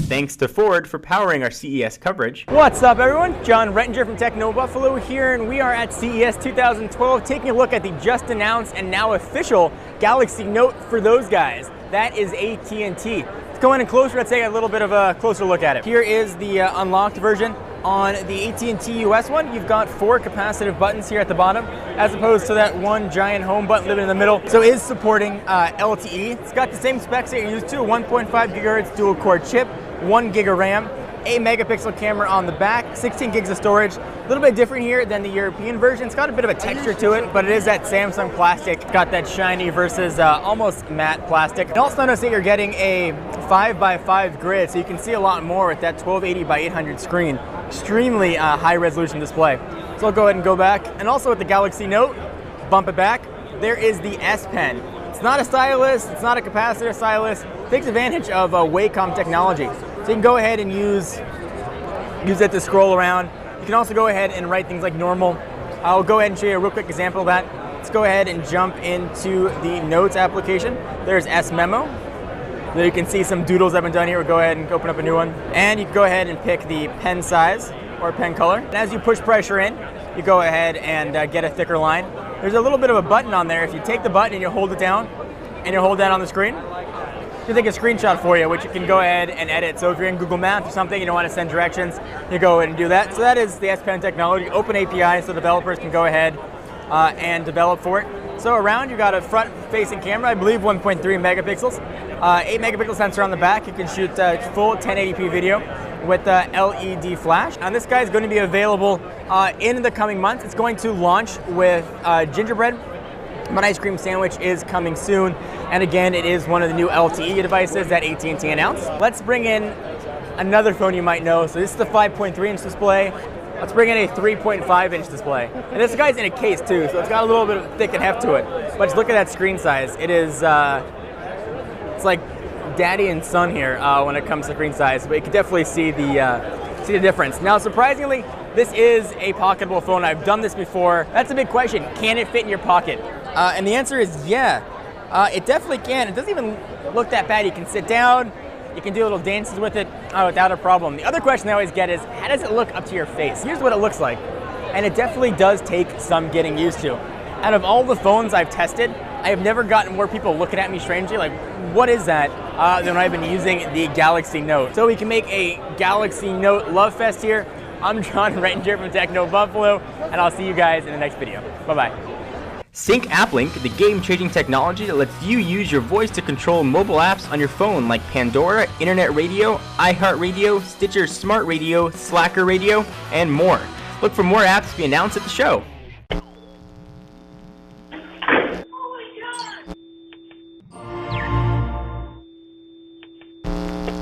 Thanks to Ford for powering our CES coverage. What's up, everyone? John Rettinger from Techno Buffalo here, and we are at CES 2012 taking a look at the just announced and now official Galaxy Note for those guys. That is AT&T. Let's go in and closer. Let's take a little bit of a closer look at it. Here is the unlocked version. On the AT&T US one, you've got 4 capacitive buttons here at the bottom, as opposed to that one giant home button living in the middle. So it is supporting LTE. It's got the same specs that you're used to, 1.5 gigahertz dual core chip, 1 gig of RAM, 8 megapixel camera on the back, 16 gigs of storage. A little bit different here than the European version. It's got a bit of a texture to it, but it is that Samsung plastic. Got that shiny versus almost matte plastic. And also notice that you're getting a 5x5 grid, so you can see a lot more with that 1280x800 screen. Extremely high resolution display. So I'll go ahead and go back. And also with the Galaxy Note, bump it back, there is the S Pen. It's not a stylus, it's not a capacitor stylus. It takes advantage of Wacom technology. So you can go ahead and use it to scroll around. You can also go ahead and write things like normal. I'll go ahead and show you a real quick example of that. Let's go ahead and jump into the Notes application. There's S Memo. There you can see some doodles that have been done here. We'll go ahead and open up a new one. And you can go ahead and pick the pen size or pen color. And as you push pressure in, you go ahead and get a thicker line. There's a little bit of a button on there. If you take the button and you hold it down, and you hold that on the screen, you take a screenshot for you, which you can go ahead and edit. So if you're in Google Maps or something, you don't want to send directions, you go ahead and do that. So that is the S Pen technology, open API, so developers can go ahead and develop for it. So around, you got a front-facing camera, I believe 1.3 megapixels, 8 megapixel sensor on the back. You can shoot full 1080p video with LED flash. And this guy is going to be available in the coming months. It's going to launch with gingerbread, but ice cream sandwich is coming soon. And again, it is one of the new LTE devices that AT&T announced. Let's bring in another phone you might know. So this is the 5.3-inch display. Let's bring in a 3.5-inch display. And this guy's in a case too, so it's got a little bit of thick and heft to it. But just look at that screen size. It is, it's like daddy and son here when it comes to screen size, but you can definitely see the difference. Now, surprisingly, this is a pocketable phone. I've done this before. That's a big question. Can it fit in your pocket? And the answer is yeah. It definitely can. It doesn't even look that bad. You can sit down, you can do little dances with it without a problem. The other question I always get is, how does it look up to your face? Here's what it looks like. And it definitely does take some getting used to. Out of all the phones I've tested, I have never gotten more people looking at me strangely, like, what is that, than when I've been using the Galaxy Note. So we can make a Galaxy Note love fest here. I'm John Rettinger from Techno Buffalo, and I'll see you guys in the next video. Bye-bye. Sync AppLink, the game-changing technology that lets you use your voice to control mobile apps on your phone like Pandora, Internet Radio, iHeartRadio, Stitcher Smart Radio, Slacker Radio, and more. Look for more apps to be announced at the show.